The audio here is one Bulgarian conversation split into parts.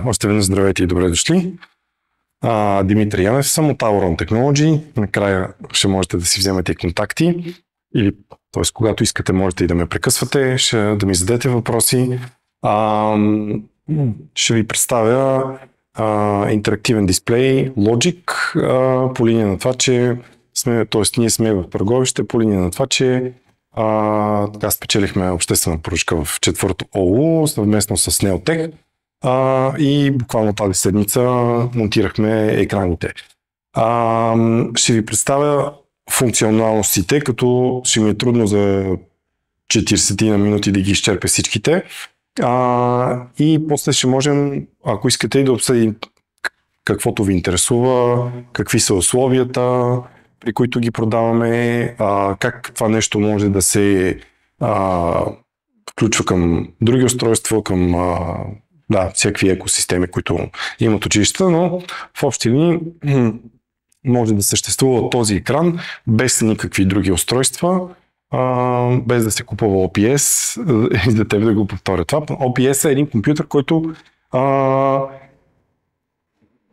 Още веднъж здравейте и добре дошли. Димитър Янев съм от Auron Technology. Накрая ще можете да си вземете контакти или, т.е. когато искате, можете и да ме прекъсвате, да ми зададете въпроси. Ще ви представя интерактивен дисплей Logic по линия на това, че ние сме в Пърговище, по линия на това, че така спечелихме обществена поръчка в 4-то ОУ съвместно с Neotech. И буквално тази седмица монтирахме екраните. Ще ви представя функционалностите, като ще ми е трудно за 40 на минути да ги изчерпя всичките. И после ще можем, ако искате, да обсъдим каквото ви интересува, какви са условията, при които ги продаваме, как това нещо може да се включва към други устройства, към всякакви екосистеми, които имат училища, но в общи линии може да съществува този екран без никакви други устройства, без да се купува OPS и за теб да го повторя това. OPS е един компютър, който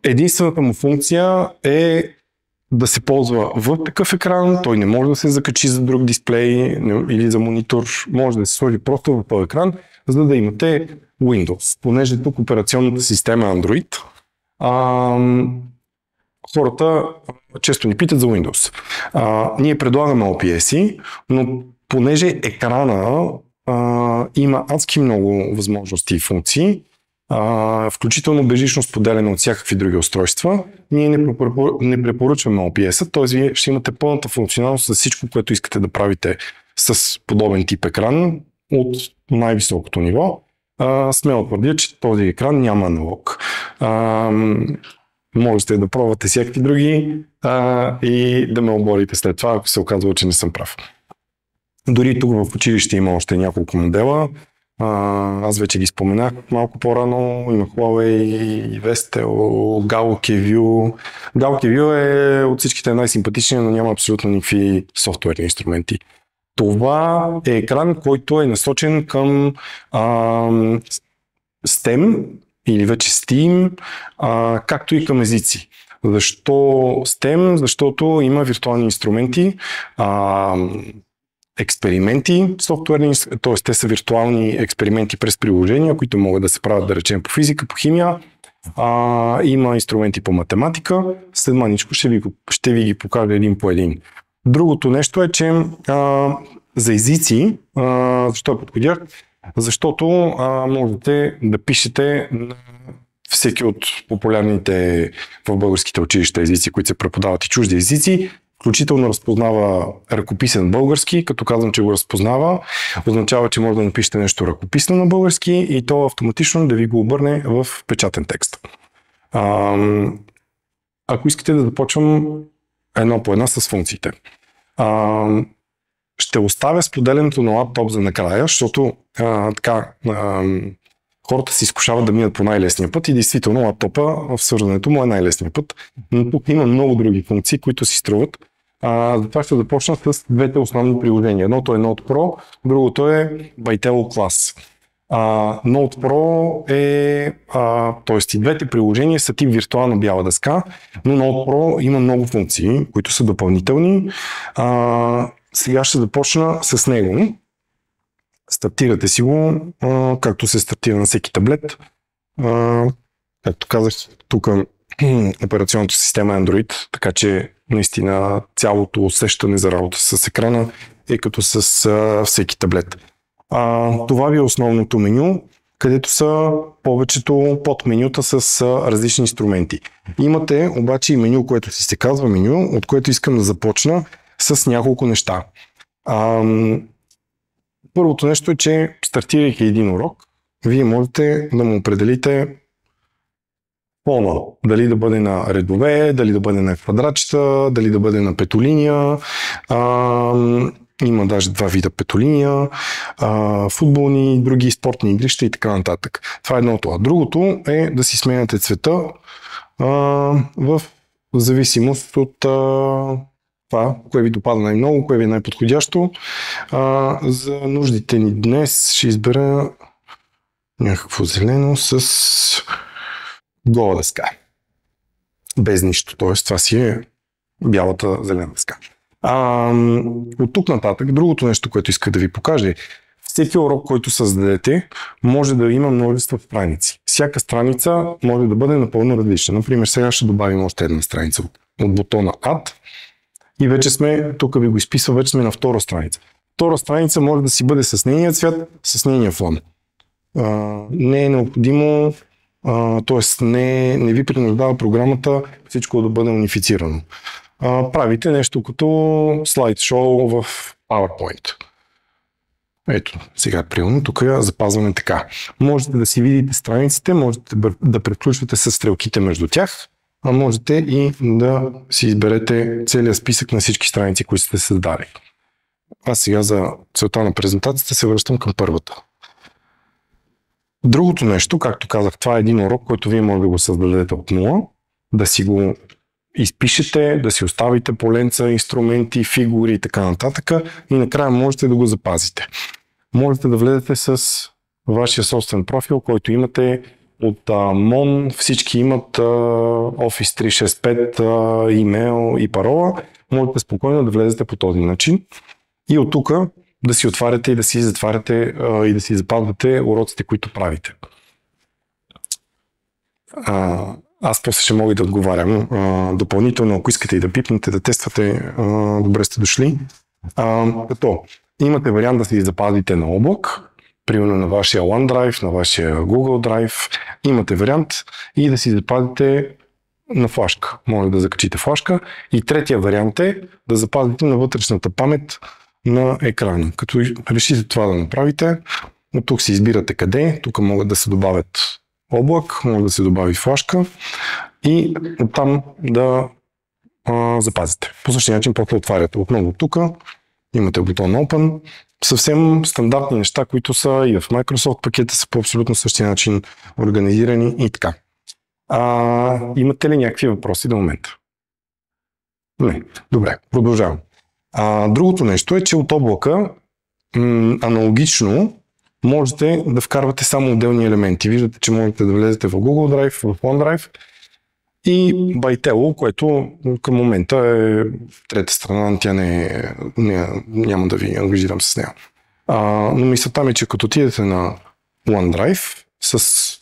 единствената му функция е да се ползва в такъв екран, той не може да се закачи за друг дисплей или за монитор, може да се сложи просто в този екран, за да имате Windows. Понеже тук операционната система е Android, хората често ни питат за Windows. Ние предлагаме OPS-и, но понеже екрана има адски много възможности и функции, включително бежично споделяне от всякакви други устройства, ние не препоръчваме OPS-а, т.е. вие ще имате пълната функционалност за всичко, което искате да правите с подобен тип екран от най-високото ниво. Смело твърдя, че този екран няма аналог. Можете да пробвате всякакви други и да ме оборите след това, ако се оказва, че не съм прав. Дори тук в училище има още няколко модела. Аз вече ги споменах малко по-рано. Има Huawei, Vestel, GalKView. GalKView е от всичките най-симпатични, но няма абсолютно никакви софтуерни инструменти. Това е екран, който е насочен към STEM или вече STEAM, както и към езици. Защо STEM? Защото има виртуални инструменти, експерименти, софтуерни, т.е. те са виртуални експерименти през приложения, които могат да се правят, да речем, по физика, по химия. Има инструменти по математика. След маничко ще ви ги покажа един по един. Другото нещо е, че за езици, защо е подходящ? Защото можете да пишете на всеки от популярните в българските училища езици, които се преподават и чужди езици, включително разпознава ръкописен български. Като казвам, че го разпознава, означава, че може да напишете нещо ръкописно на български и то автоматично да ви го обърне в печатен текст. Ако искате да започвам едно по една с функциите. Ще оставя споделянето на лаптоп за накрая, защото хората се изкушават да минат по най-лесния път и действително лаптопа в свързването му е най-лесният път. Но тук има много други функции, които си струват. Затова ще започна с двете основни приложения. Едното е Note Pro, другото е Bytello Class. Note Pro е, т.е. и двете приложения са тип виртуална бяла дъска, но Note Pro има много функции, които са допълнителни. Сега ще започна с него. Стартирате си го, както се стартира на всеки таблет. Както казах, тук операционната система е Android, така че наистина цялото усещане за работа с екрана е като с всеки таблет. Това ви е основното меню, където са повечето подменюта с различни инструменти. Имате обаче и меню, което си се казва меню, от което искам да започна с няколко неща. Първото нещо е, че стартирайки един урок, вие можете да му определите фона. Дали да бъде на редове, дали да бъде на квадратчета, дали да бъде на петолиния. Има даже два вида петолиния, футболни, други спортни игрища и така нататък. Това е едното. А другото е да си сменяте цвета в зависимост от това, кое ви допада най-много, кое ви е най-подходящо. За нуждите ни днес ще избера някакво зелено с гола дъска. Без нищо, т.е. това си е бялата зелена дъска. От тук нататък, другото нещо, което исках да ви покажа е, всеки урок, който създадете, може да има множество страници. Всяка страница може да бъде напълно различна. Например, сега ще добавим още една страница от бутона Add и вече сме, тук ви го изписва, вече сме на втора страница. Втора страница може да си бъде с нейния цвят, с нейния фон. Не е необходимо, т.е. не ви принуждава програмата всичко да бъде унифицирано. Правите нещо като слайдшоу в PowerPoint. Ето, сега примерно, тук я запазваме така. Можете да си видите страниците, можете да превключвате с стрелките между тях, а можете и да си изберете целият списък на всички страници, които сте създали. Аз сега за целта на презентацията се връщам към първата. Другото нещо, както казах, това е един урок, който вие може да го създадете от нула, да си го изпишете, да си оставите поленца, инструменти, фигури и така нататък и накрая можете да го запазите. Можете да влезете с вашия собствен профил, който имате от Mon, всички имат Office 365, имейл и парола. Можете спокойно да влезете по този начин и от тук да си отваряте и да си затваряте и да си запазвате уроците, които правите. Аз после ще мога да отговарям допълнително, ако искате и да пипнете, да тествате, добре сте дошли. Като имате вариант да си запазите на облак, примерно на вашия OneDrive, на вашия Google Drive, имате вариант и да си запазите на флашка. Може да закачите флашка. И третия вариант е да запазите на вътрешната памет на екрана. Като решите това да направите, от тук си избирате къде, тук могат да се добавят облак, може да се добави флашка и оттам да запазите. По същия начин после отваряте отново тук, имате бутон Open, съвсем стандартни неща, които са и в Microsoft пакета са по абсолютно същия начин организирани и така. Имате ли някакви въпроси до момента? Не. Добре, продължавам. Другото нещо е, че от облака аналогично можете да вкарвате само отделни елементи. Виждате, че можете да влезете в Google Drive, в OneDrive и ByTelo, което към момента е трета страна, тя няма да ви ангажирам с нея. Но мисълта ми е, че като отидете на OneDrive с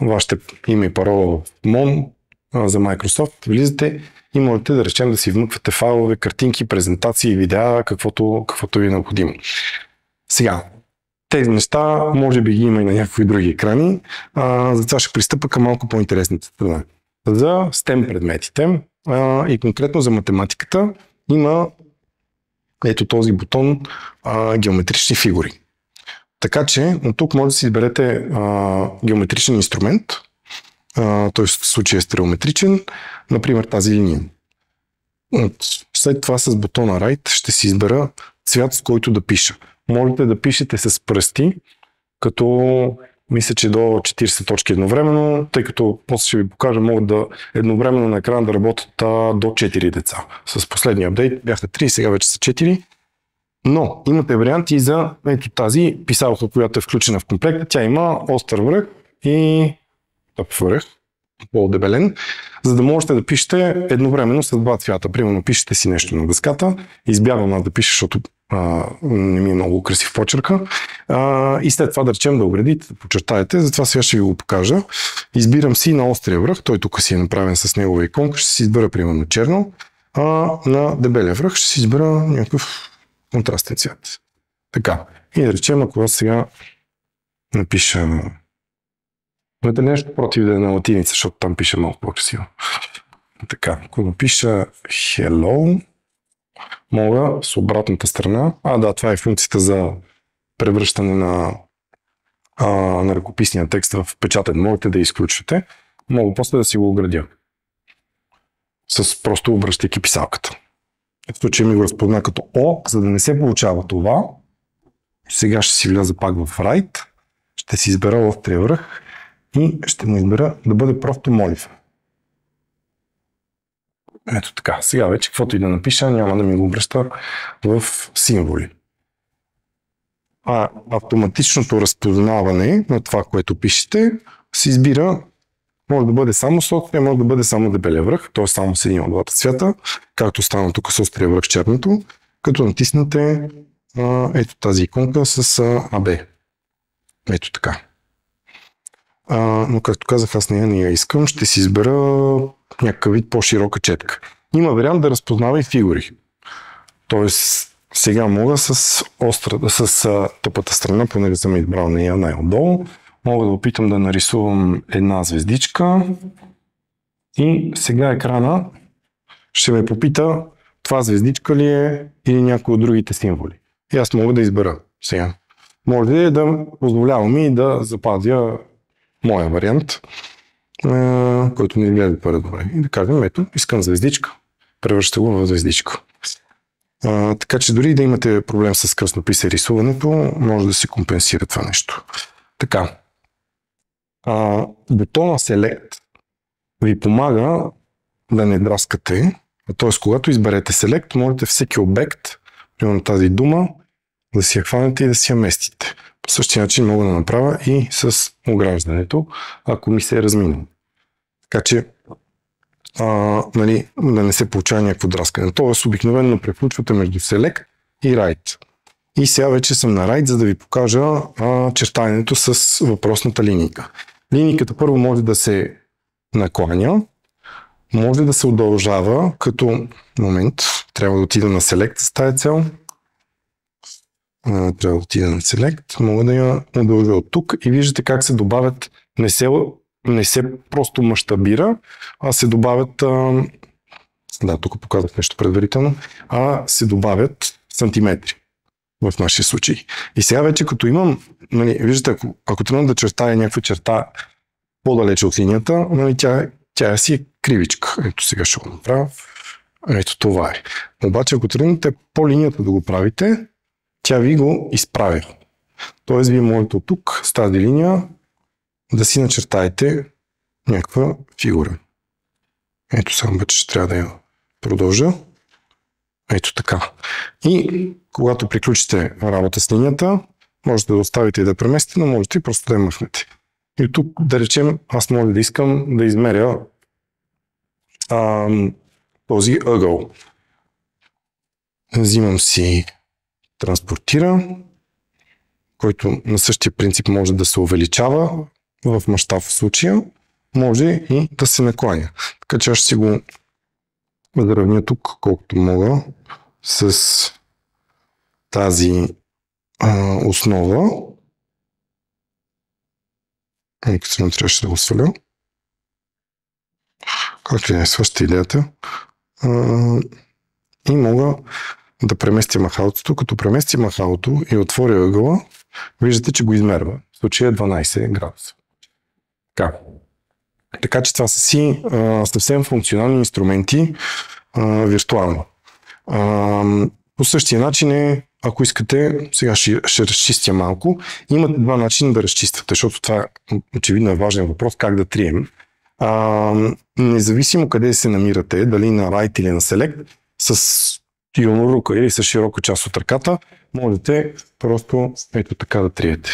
вашите име и парола в Mon за Microsoft, влизате и можете да речем да си вмъквате файлове, картинки, презентации, видеа, каквото ви е необходимо. Сега, тези неща може би ги има и на някакви други екрани, затова ще пристъпа към малко по-интересната страна. За STEM предметите и конкретно за математиката има ето този бутон геометрични фигури. Така че от тук може да си изберете геометричен инструмент, т.е. в случая е стереометричен, например тази линия. След това с бутона Right ще си избера цвят, с който да пиша. Можете да пишете с пръсти, като мисля, че до 40 точки едновременно, тъй като после ще ви покажа, могат да едновременно на екрана да работят до 4 деца. С последния апдейт бяха 3, сега вече са 4. Но имате варианти за ето тази писалка, която е включена в комплекта. Тя има остър връх и тъп връх, по-дебелен, за да можете да пишете едновременно с два цвята. Примерно пишете си нещо на дъската, избягвам аз да пиша, защото не ми е много красив почерка. И след това да речем да оградите, да почертаете, затова сега ще ви го покажа. Избирам си на острия връх, той тук си е направен с негова иконка, ще си избера примерно черно, а на дебелия връх ще си избера някакъв контрастен цвят. Така. И да речем, ако аз сега напиша имате нещо против да е на латиница, защото там пише малко по-красиво. Така, ако напиша hello, мога с обратната страна. Да, това е функцията за превръщане на ръкописния текст в печатен. Можете да изключвате. Мога после да си го оградя. С просто обръщайки писалката. В случай ми го разпозна като О, за да не се получава това. Сега ще си вляза пак в Right. Ще си избера острия връх и ще му избера да бъде просто молив. Ето така. Сега вече, каквото и да напиша, няма да ми го обръща в символи. Автоматичното разпознаване на това, което пишете, се избира Може да бъде само с острия, може да бъде само дебелия връх, т.е. само с един от двата цвята, както стана тук с острия връх с черното, като натиснете ето тази иконка с AB. Ето така. Но както казах, аз не я искам, ще си избера някакъв вид по-широка четка. Има вариант да разпознава и фигури. Тоест, сега мога с тъпата страна, понеже съм избрал нея най-отдолу, мога да опитам да нарисувам една звездичка и сега екрана ще ме попита това звездичка ли е или някой от другите символи. И аз мога да избера сега. Може ли да позволявам и да запазя моя вариант, който не изглежда твърде добре. И да кажем, ето, искам звездичка. Превръща го в звездичка. Така че дори да имате проблем с кръстописа и рисуването, може да се компенсира това нещо. Така. Бутона Select ви помага да не драскате. Т.е. когато изберете Select, можете всеки обект, примерно тази дума, да си я хванете и да си я местите. По същия начин мога да направя и с ограждането, ако ми се е разминало. Така че да не се получава някакво драскане. Тоест обикновено превключвате между Select и Right. И сега вече съм на Right, за да ви покажа чертаенето с въпросната линейка. Линейката първо може да се накланя, може да се удължава, като момент трябва да отида на Select с тази цел. Трябва да отида на Select, мога да я удължа от тук и виждате как се добавят, не се просто мащабира, а се добавят, тук показах нещо предварително, се добавят сантиметри в нашия случай. И сега вече като имам, виждате, ако тръгна да чертая някаква черта по-далече от линията, тя си е кривичка. Ето сега ще го направя. Ето това е. Обаче ако тръгнете по линията да го правите, тя ви го изправя. Тоест вие можете от тук с тази линия да си начертаете някаква фигура. Ето сега обаче ще трябва да я продължа. Ето така. И когато приключите работа с линията, можете да оставите и да преместите, но можете и просто да я махнете. И тук, да речем, аз мога да искам да измеря този ъгъл. Взимам си транспортира, който на същия принцип може да се увеличава в мащаб в случая, може и да се накланя. Така че аз ще си го заравня тук, колкото мога, с тази основа. Като трябваше да го сваля. Както и не сваща идеята. И мога да преместя махалото. Като преместя махалото и отворя ъгъла, виждате, че го измерва. В случая 12 градуса. Така че това са си съвсем функционални инструменти виртуално. По същия начин ако искате, сега ще разчистя малко, имате два начина да разчиствате, защото това очевидно е важен въпрос, как да трием. Независимо къде се намирате, дали на Right или на Select, с юнорука или с широка част от ръката, можете просто ето така да триете.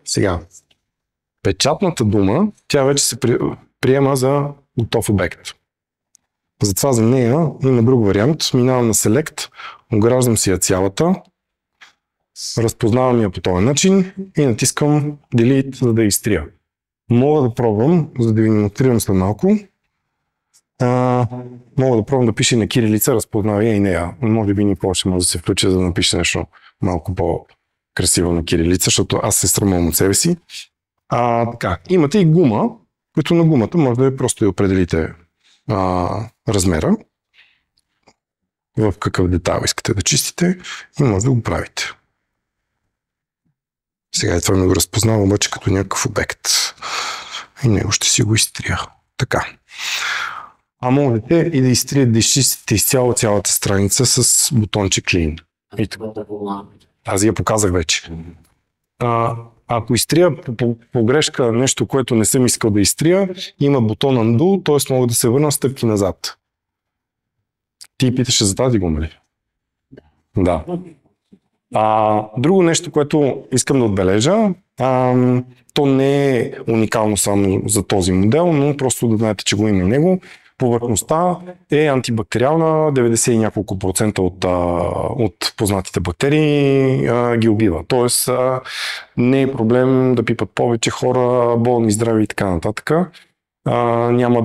Сега, печатната дума, тя вече се приема за готов обект. Затова за нея има друг вариант. Минавам на Select, ограждам си я цялата, разпознавам я по този начин и натискам Delete, за да я изтрия. Мога да пробвам, за да ви демонстрирам след малко. Мога да пробвам да пише на кирилица, разпознава я и нея. Може би никога ще може да се включа, за да напише нещо малко по-красиво на кирилица, защото аз се срамувам от себе си. Така. Имате и гума, като на гумата може да просто да определите размера, в какъв детайл искате да чистите и може да го правите. Сега това ми го разпознава обаче като някакъв обект и него ще си го изтрия. Така. Можете и да изтриете, да изчистите изцяло цялата страница с бутонче Clean. Тази я показах вече. Ако изтрия по грешка нещо, което не съм искал да изтрия, има бутон Undo, т.е. мога да се върна стъпки назад. Ти питаше за тази гума ли? Да. Друго нещо, което искам да отбележа, То не е уникално само за този модел, но просто да знаете, че го има и него. Повърхността е антибактериална, 90 и няколко процента от познатите бактерии ги убива. Тоест не е проблем да пипат повече хора, болни, здрави и така нататък.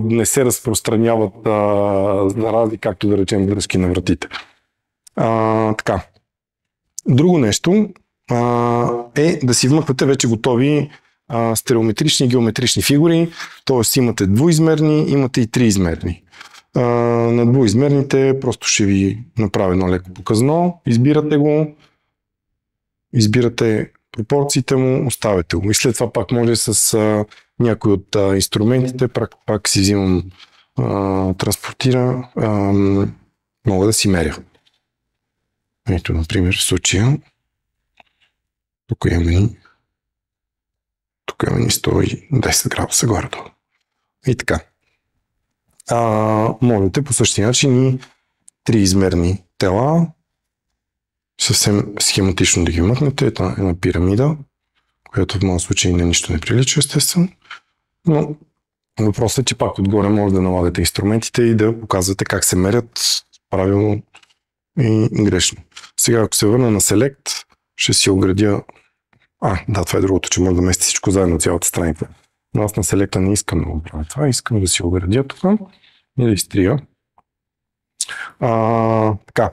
Не се разпространяват зарази, както да речем дръжки на вратите. Така. Друго нещо е да си вмъквате вече готови стереометрични и геометрични фигури, т.е. имате двуизмерни, имате и триизмерни. На двуизмерните просто ще ви направя едно леко показано, избирате го, избирате пропорциите му, оставяте го и след това пак може с някой от инструментите, пак си взимам транспортира, мога да си меря. Ето, например, в случая тук имаме ни 110 градуса горе-долу. И така. Можете по същия начин и триизмерни тела съвсем схематично да ги вмъкнете. Една пирамида, която в моят случай нищо не прилича, естествено. Но въпросът е, че пак отгоре може да налагате инструментите и да показвате как се мерят правилно и грешно. Сега, ако се върна на Select, ще си оградя. Това е другото, че може да мести всичко заедно, цялата страница. Но аз на Select не искам да го правя това. Искам да си оградя тук и да изтрия. Така.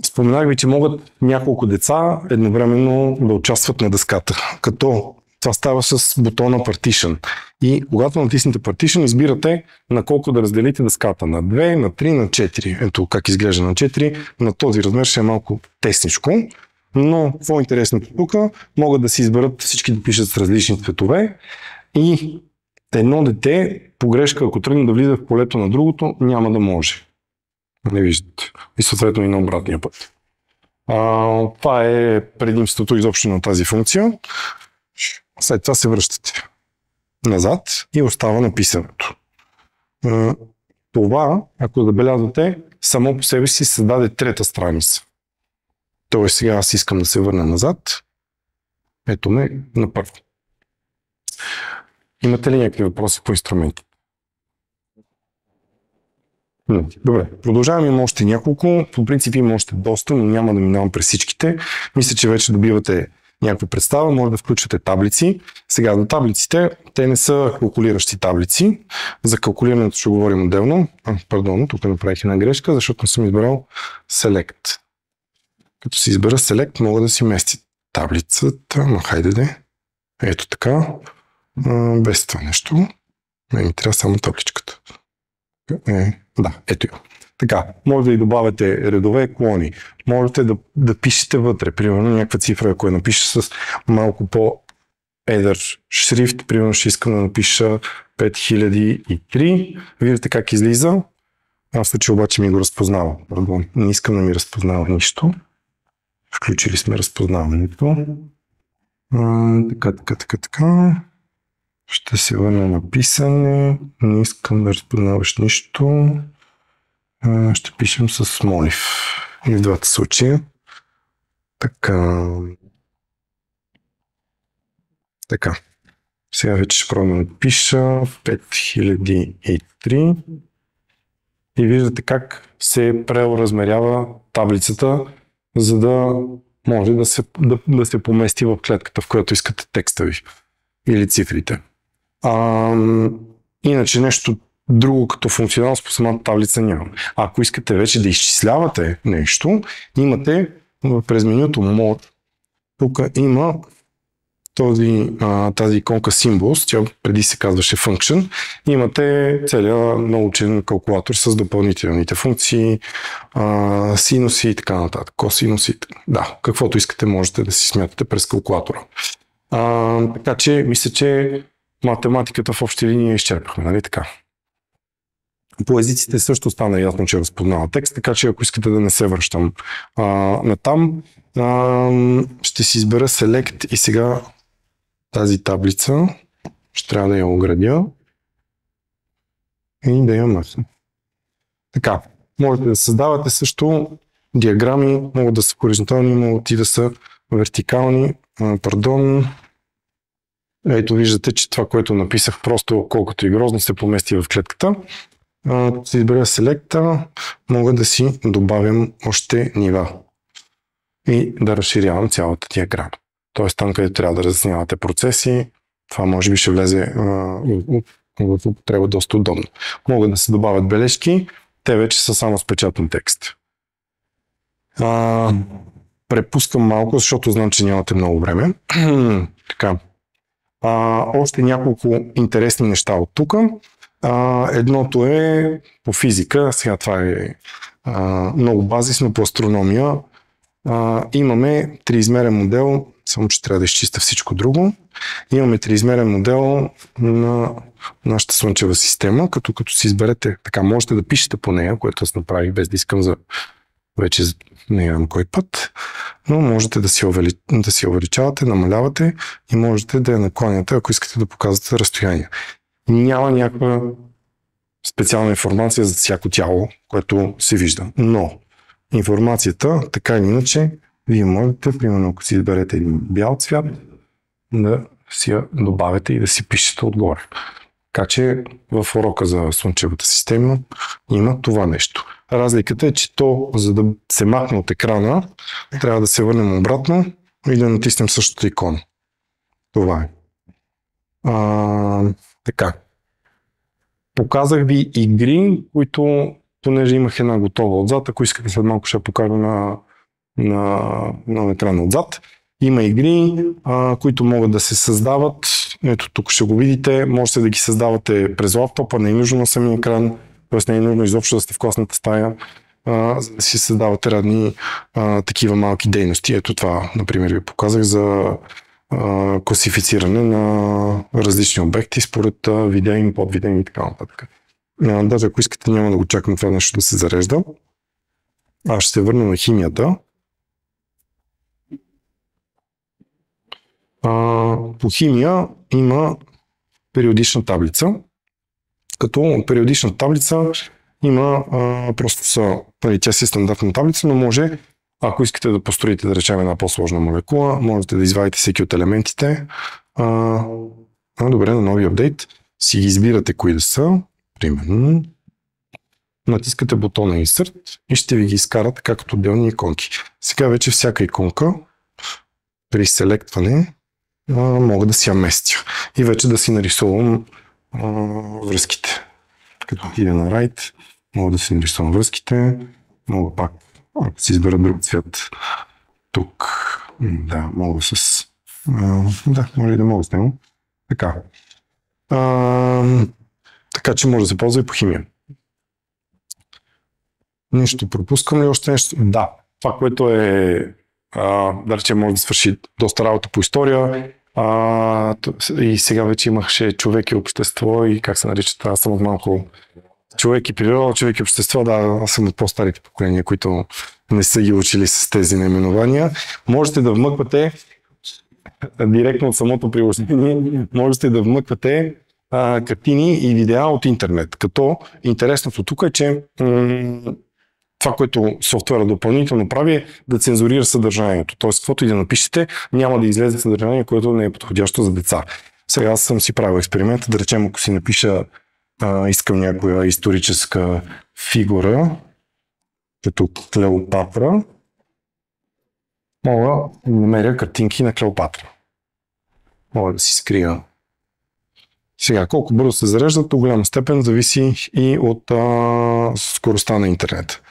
Споменах ви, че могат няколко деца едновременно да участват на дъската. Като това става с бутона Partition. И когато натиснете Partition, избирате на колко да разделите дъската. На 2, на 3, на 4. Ето как изглежда на 4. На този размер ще е малко тесничко. Но какво е интересното тук? Могат да си изберат всички да пишат с различни цветове и едно дете по грешка, ако тръгне да влиза в полето на другото, няма да може. Не виждате. И съответно и на обратния път. Това е предимството изобщо на тази функция. След това се връщате назад и остава написането. Това, ако забелязвате, само по себе си създаде трета страница. Тоест сега аз искам да се върна назад. Ето ме на първо. Имате ли някакви въпроси по инструменти? Добре, продължавам, има още няколко. По принцип има още доста, но няма да минавам през всичките. Мисля, че вече добивате някаква представа, може да включвате таблици. Сега за таблиците, те не са калкулиращи таблици. За калкулирането ще говорим отделно. Тук направих една грешка, защото не съм избрал Select. Като си избера Select, мога да си мести таблицата, но хайде де. Ето така. Без това нещо. Ми трябва само табличката. Ето я. Така, може да и добавяте редове, колони. Можете да пишете вътре, примерно някаква цифра, ако я напиша с малко по-едър шрифт, примерно ще искам да напиша 5003. Виждате как излиза. В случай обаче ми го разпознава. Пардон, не искам да ми разпознава нищо. Включили сме разпознаването. Така. Ще се върна на писане. Не искам да разпознаваш нищо. Ще пишем с молив. И в двата случая. Така. Сега вече ще пробвам да пиша 5003. И виждате как се преразмерява таблицата, за да може да се помести в клетката, в която искате текста ви или цифрите. Иначе нещо друго като функционалност по самата таблица няма. Ако искате вече да изчислявате нещо, имате през менюто More. Тук има тази иконка Symbols, тя преди се казваше Function. Имате целият научен калкулатор с допълнителните функции, синуси и така нататък, косинуси. Да, каквото искате можете да си смятате през калкулатора. Така че мисля, че математиката в общи линии изчерпахме, нали така? По езиците също стана ясно, че разпознава текст, така че ако искате да не се връщам натам, ще си избера Select и сега тази таблица ще трябва да я оградя и да я махна. Така, можете да създавате също диаграми, могат да са хоризонтални, могат и да са вертикални, ето виждате, че това, което написах, просто колкото и грозно се помести в клетката. Се изберя селекта, мога да си добавям още нива и да разширявам цялата диаграма. Тоест там, където трябва да разяснявате процеси, това може би ще влезе в употреба доста удобно. Могат да се добавят бележки, те вече са само с печатен текст. Препускам малко, защото знам, че нямате много време. Така. Още няколко интересни неща от тук. Едното е по физика, сега това е много базисно по астрономия. Имаме триизмерен модел, само че трябва да изчистя всичко друго. Имаме триизмерен модел на нашата Слънчева система, като си изберете, така можете да пишете по нея, което аз направих без да искам за вече не знам кой път, но можете да си увеличавате, намалявате и можете да я накланяте, ако искате да показвате разстояние. Няма някаква специална информация за всяко тяло, което се вижда, но информацията, така или иначе, вие можете, примерно ако си изберете един бял цвят, да си я добавите и да си пишете отгоре. Така че в урока за Слънчевата система има това нещо. Разликата е, че за да се махне от екрана, трябва да се върнем обратно и да натиснем същата икона. Това е. Така. Показах ви игри, които, понеже имах една готова отзад, ако искате след малко ще покажа на екрана отзад. Има игри, които могат да се създават. Ето тук ще го видите. Можете да ги създавате през лаптопа, не е нужно на самия екран, т.е. не е нужно изобщо да сте в класната стая, за да си създавате разни такива малки дейности. Ето това, например, ви показах за класифициране на различни обекти според видео, подвидео и така нататък. Даже ако искате, няма да го чакам това нещо да се зарежда. Аз ще се върна на химията. По химия има периодична таблица, като периодична таблица има тя си е стандартна таблица, но може, ако искате да построите, да речем, една по-сложна молекула, можете да извадите всеки от елементите. Добре, на нови апдейт си ги избирате кои да са, примерно, натискате бутона Insert и ще ви ги изкара така като отделни иконки. Сега вече всяка иконка при селектване мога да си я местя и вече да си нарисувам връзките. Като отида на Right, мога да си нарисувам връзките, мога пак, ако си избера друг цвят тук, да, мога може да мога с него. Така. Така че може да се ползва и по химия. Нещо пропускам ли още нещо? Да, това, което е да речем, може да свърши доста работа по история. И сега вече имаше човек и общество и как се нарича това, аз съм от малко човек и природа, човек и общество, да, аз съм от по-старите поколения, които не са ги учили с тези наименования. Можете да вмъквате директно от самото приложение, можете да вмъквате картини и видеа от интернет. Като интересното тук е, че това, което софтуера допълнително прави е да цензурира съдържанието. Тоест, каквото и да напишете, няма да излезе съдържание, което не е подходящо за деца. Сега аз съм си правил експеримент, да речем, ако си напиша искам някоя историческа фигура, като Клеопатра, мога да намеря картинки на Клеопатра. Мога да си скрия. Сега, колко бързо се зареждат, до голяма степен зависи и от скоростта на интернет.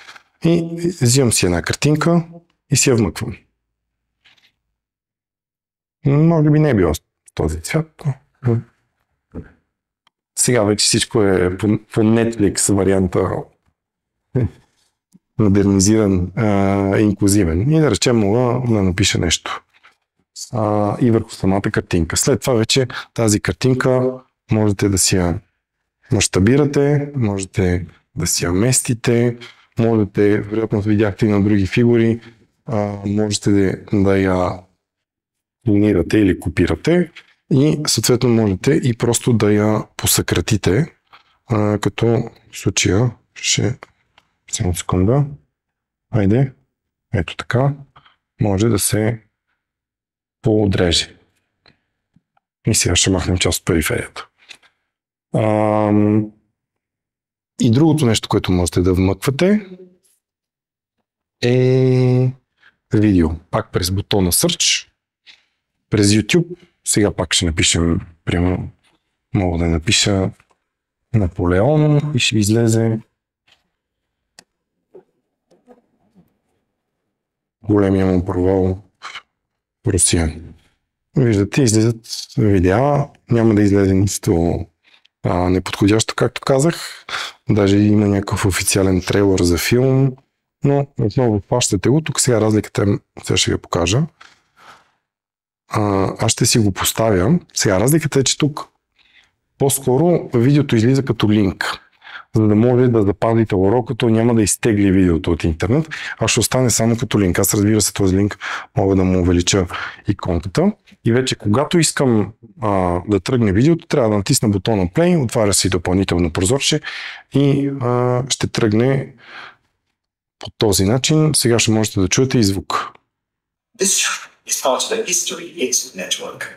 И взимам си една картинка и си я вмъквам. Може би не е било този цвят. Сега вече всичко е по Netflix варианта модернизиран, инклюзивен. И да речем мога да напиша нещо. И върху самата картинка. След това вече тази картинка можете да си я мащабирате, можете да си я местите, можете, вероятно видяхте и на други фигури, можете да я клонирате или копирате и съответно можете и просто да я посъкратите, като в случая ще... Само секунда. Айде. Ето така. Може да се подреже. И сега ще махнем част от периферията. И другото нещо, което можете да вмъквате е видео. Пак през бутона Search, през YouTube. Сега пак ще напишем, примерно, мога да напиша Наполеон и ще ви излезе големия му провал в Русия. Виждате, излизат видеа, няма да излезе нищо неподходящо, както казах. Даже има някакъв официален трейлър за филм, но отново плащате го. Тук сега разликата, сега ще ви покажа. Аз ще си го поставя. Сега разликата е, че тук по-скоро видеото излиза като линк, за да може да запазите урока, то няма да изтегли видеото от интернет, а ще остане само като линк. Аз, разбира се, този линк мога да му увелича иконката и вече когато искам да тръгне видеото, трябва да натисна бутона Play, отваря си допълнително прозорче и ще тръгне по този начин. Сега ще можете да чуете и звук. This is part of the History Hit network.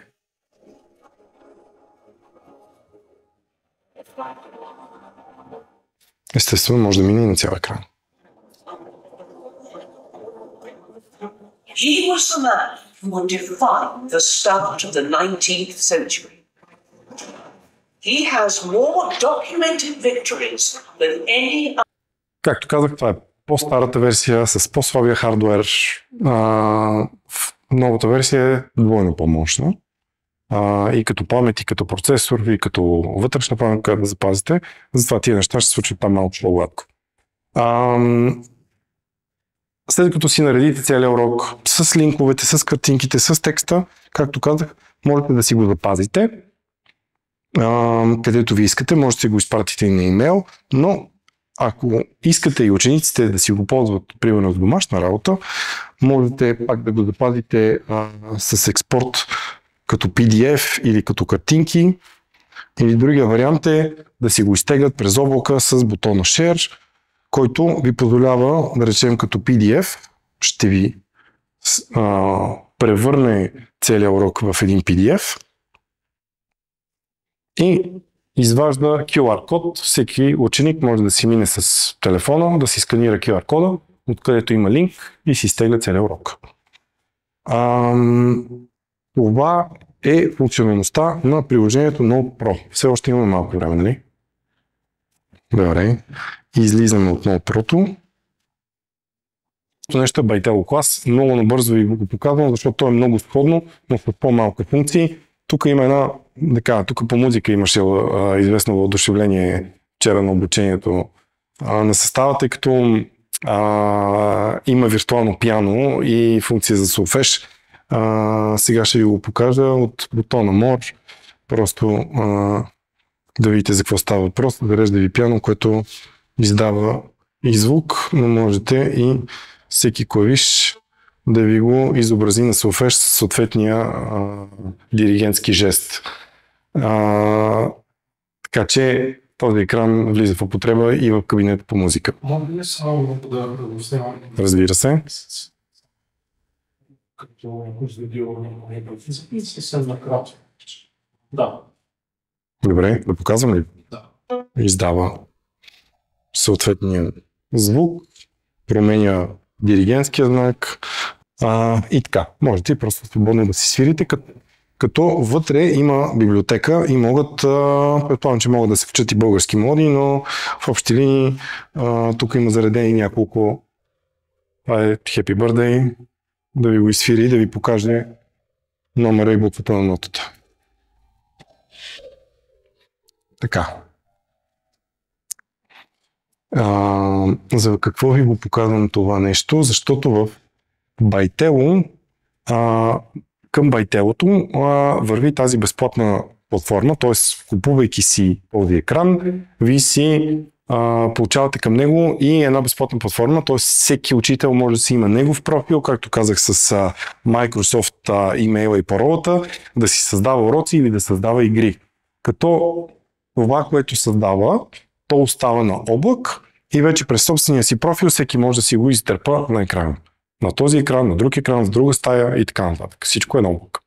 Естествено, може да мине и на цял екран. He was the man who would define the start of the 19th century. He has more documented victories than any other. Както казах, това е по-старата версия с по-слабия хардуер. Новата версия е двойно по-мощна. И като памет, и като процесор, и като вътрешна памет, която да запазите. Затова тия неща ще се случат там малко по-гладко. След като си наредите целият урок с линковете, с картинките, с текста, както казах, можете да си го запазите. Където ви искате, можете да си го изпратите и на имейл, но ако искате и учениците да си го ползват, примерно в домашна работа, можете пак да го запазите с експорт като PDF или като картинки. Или другия вариант е да си го изтеглят през облака с бутона Share, който ви позволява, да речем като PDF, ще ви превърне целият урок в един PDF и изважда QR код. Всеки ученик може да си мине с телефона, да си сканира QR кода, откъдето има линк и си изтегля целият урок. Това е функционалността на приложението Note Pro. Все още имаме малко време, нали? Добре. Излизаме от Note Pro-то. Нещо е Bytello клас. Много набързо ви го показвам, защото то е много сходно, но с по-малко функции. Тук има една, тук по музика имаше известно въодушевление вчера на обучението на състава, тъй като има виртуално пиано и функция за солфеж. Сега ще ви го покажа от бутона More. Просто да видите за какво става въпрос. Зарежда ви пиано, което издава и звук, но можете и всеки клавиш да ви го изобрази на солфеж с съответния диригентски жест. Така че този екран влиза в употреба и в кабинета по музика. Мога ли само да го снимам? Разбира се. Като съвсем накратко. Да. Добре, да показвам ли? Да. Издава съответния звук, променя диригентския знак и така. Можете просто свободно да си свирите, като вътре има библиотека и предполагам, че могат да се вчат и български моди, но в общи линии тук има заредени няколко. Това е Happy Birthday, да ви го изсвири и да ви покаже номера и буквата на нотата. Така. За какво ви го показвам това нещо? Защото в Bytello, към Bytello-то върви тази безплатна платформа, т.е. купувайки си този екран, ви си получавате към него и една безплатна платформа, т.е. всеки учител може да си има негов профил, както казах с Microsoft имейла и паролата, да си създава уроци или да създава игри. Като това, което създава, то остава на облак и вече през собствения си профил всеки може да си го изтърпа на екрана. на този екран, на друг екран, в друга стая и така нататък. Всичко е на облак.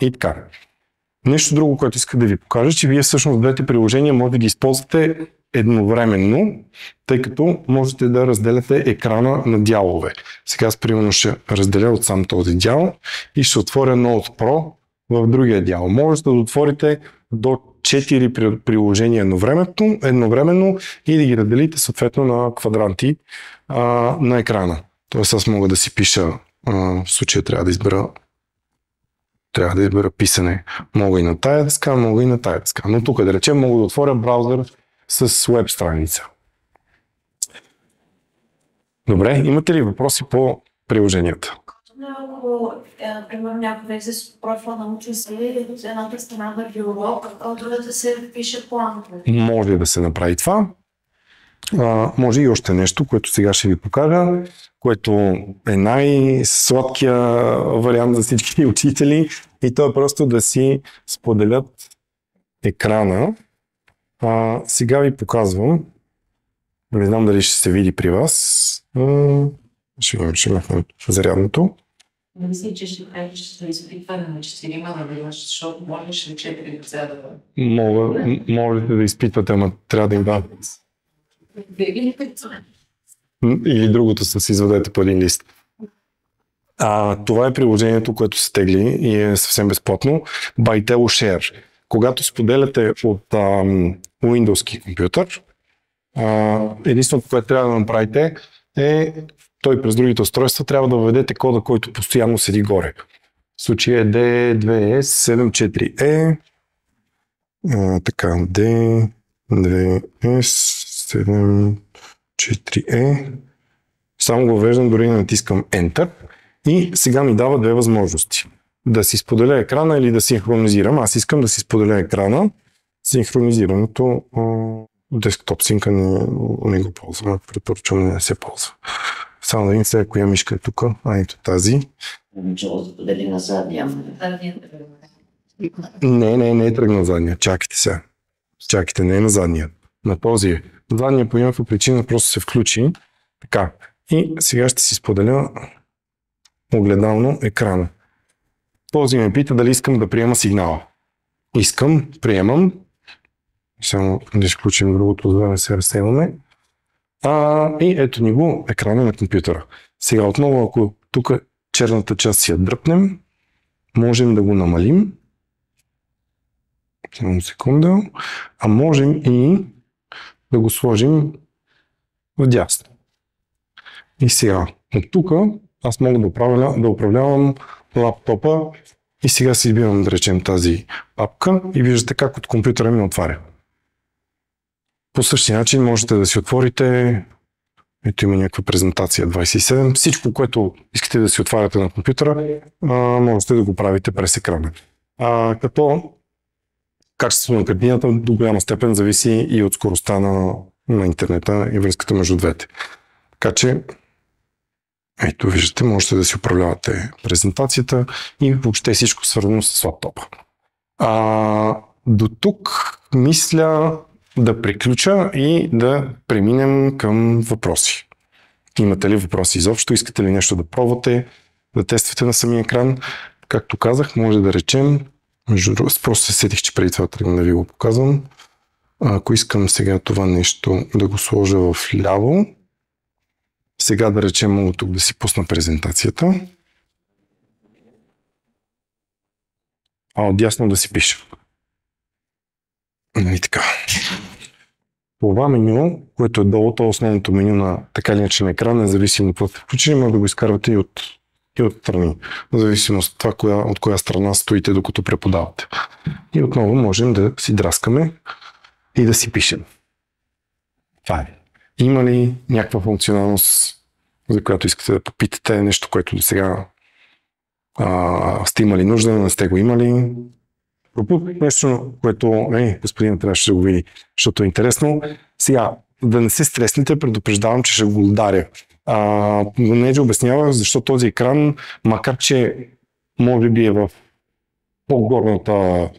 И така. Нещо друго, което исках да ви покажа, че вие всъщност двете приложения може да ги използвате едновременно, тъй като можете да разделяте екрана на дялове. Сега аз примерно ще разделя от сам този дял и ще отворя Note Pro в другия дял. Можете да отворите до 4 приложения едновременно и да ги разделите съответно на квадранти на екрана. Тоест аз мога да си пиша, в случая трябва да избера писане. Мога и на тая дъска, мога и на тая дъска. Но тук да речем мога да отворя браузър с веб страница. Добре, имате ли въпроси по приложенията? Ако, примерно, някой влезе с профила на ученик от едната страна върви урок, а от другата се пише план. Може да се направи това. Може и още нещо, което сега ще ви покажа, което е най-сладкия вариант за всички учители и то е просто да си споделят екрана. Сега ви показвам. Не знам дали ще се види при вас. Ще махнем зарядното. Не мисля, че ще трябва да изпитване на 4 да имаш, защото можеш ли 4 деца да... Можете да изпитвате, ама трябва да им дадете. Или другото си извадете по един лист. Това е приложението, което се тегли и е съвсем безплатно. Bytello Share. Когато споделяте от Windows компютър, единственото, което трябва да направите е той през другите устройства трябва да въведете кода, който постоянно седи горе. В случая е D2S74E. Така, D2S74E. Само го въвеждам, дори не натискам Enter. И сега ми дава две възможности. Да си споделя екрана или да синхронизирам. Аз искам да си споделя екрана. Синхронизирането десктоп синка не го ползвам. Препоръчвам да не се ползва. Само да видим сега коя мишка е тук. Ето тази. Дали на задния? Не е тръгнал задния. Чакайте сега. Чакайте, не е на задния. На този е. Задния по някаква причина просто се включи. Така. И сега ще си споделя огледално екрана. Този ме пита дали искам да приема сигнала. Искам, приемам. Само да изключим другото, за да не се разсейваме. И ето ни го екрана на компютъра. Сега отново, ако тук черната част си я дръпнем, можем да го намалим. Само секунда. А можем и да го сложим вдясно. И сега от тук аз мога да управлявам лаптопа и сега си избирам, да речем, тази папка и виждате как от компютъра ми отваря. По същия начин можете да си отворите, ето има някаква презентация 27, всичко, което искате да си отваряте на компютъра, можете да го правите през екрана. Като качеството на картината до голяма степен зависи и от скоростта на интернета и връзката между двете. Така че, ето виждате, можете да си управлявате презентацията и въобще всичко свързано с лаптопа. До тук мисля да приключа и да преминем към въпроси. Имате ли въпроси изобщо? Искате ли нещо да пробвате, да тествате на самия екран? Както казах, може да речем, просто се сетих, че преди това тръгна да ви го показвам. Ако искам сега това нещо да го сложа в ляво, сега да речем мога тук да си пусна презентацията. Отдясно да си пиша. И така. Това меню, което е долу, то основното меню на така или иначе на екран, независимо от какво сте включили, може да го изкарвате и от страни. В зависимост от това, от коя страна стоите, докато преподавате. И отново можем да си драскаме и да си пишем. Това е. Има ли някаква функционалност, за която искате да попитате, нещо, което до сега сте имали нужда, не сте го имали? Нещо, което господин трябваше да го види, защото е интересно. Сега, да не се стреснете, предупреждавам, че ще го ударя. Не обяснявах защо този екран, макар че може би е в по-горната,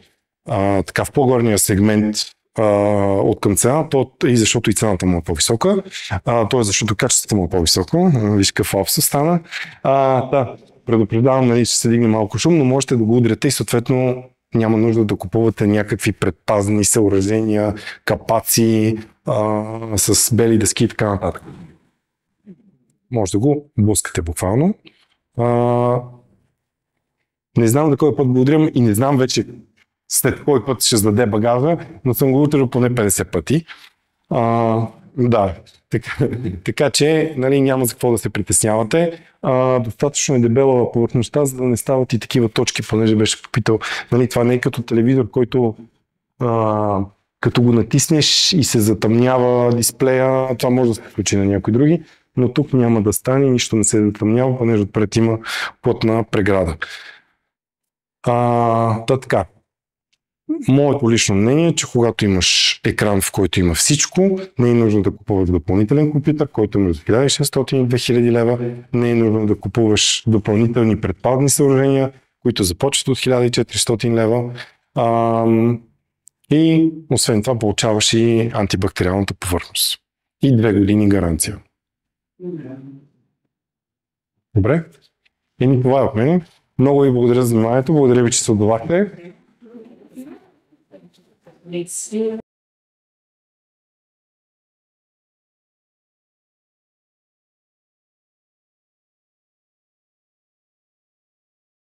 в по-горния сегмент от към цена, то и защото и цената му е по-висока, т.е. защото качеството му е по-високо. Виж какъв лапсус стана. Да, предупреждавам, нали, ще се дигне малко шум, но можете да го удряте и съответно няма нужда да купувате някакви предпазни съоръжения, капаци с бели дъски и така нататък. Може да го блъскате буквално. Не знам за кой път го удрям и не знам вече след кой път ще сдаде багажа, но съм го удрял поне 50 пъти. Да, така че нали, няма за какво да се притеснявате. Достатъчно е дебела повърхността, за да не стават и такива точки, понеже беше попитал. Нали, това не е като телевизор, който като го натиснеш и се затъмнява дисплея, това може да се включи на някои други, но тук няма да стане, нищо не се затъмнява, понеже отпред има плътна преграда. Така. Моето лично мнение е, че когато имаш екран, в който има всичко, не е нужно да купуваш допълнителен компютър, който е между 1600 и 2000 лева, не е нужно да купуваш допълнителни предпазни съоръжения, които започват от 1400 лева. И освен това получаваш и антибактериалната повърхност. И 2 години гаранция. Добре? И това е от мен. Много ви благодаря за вниманието. Благодаря ви, че се отдавахте.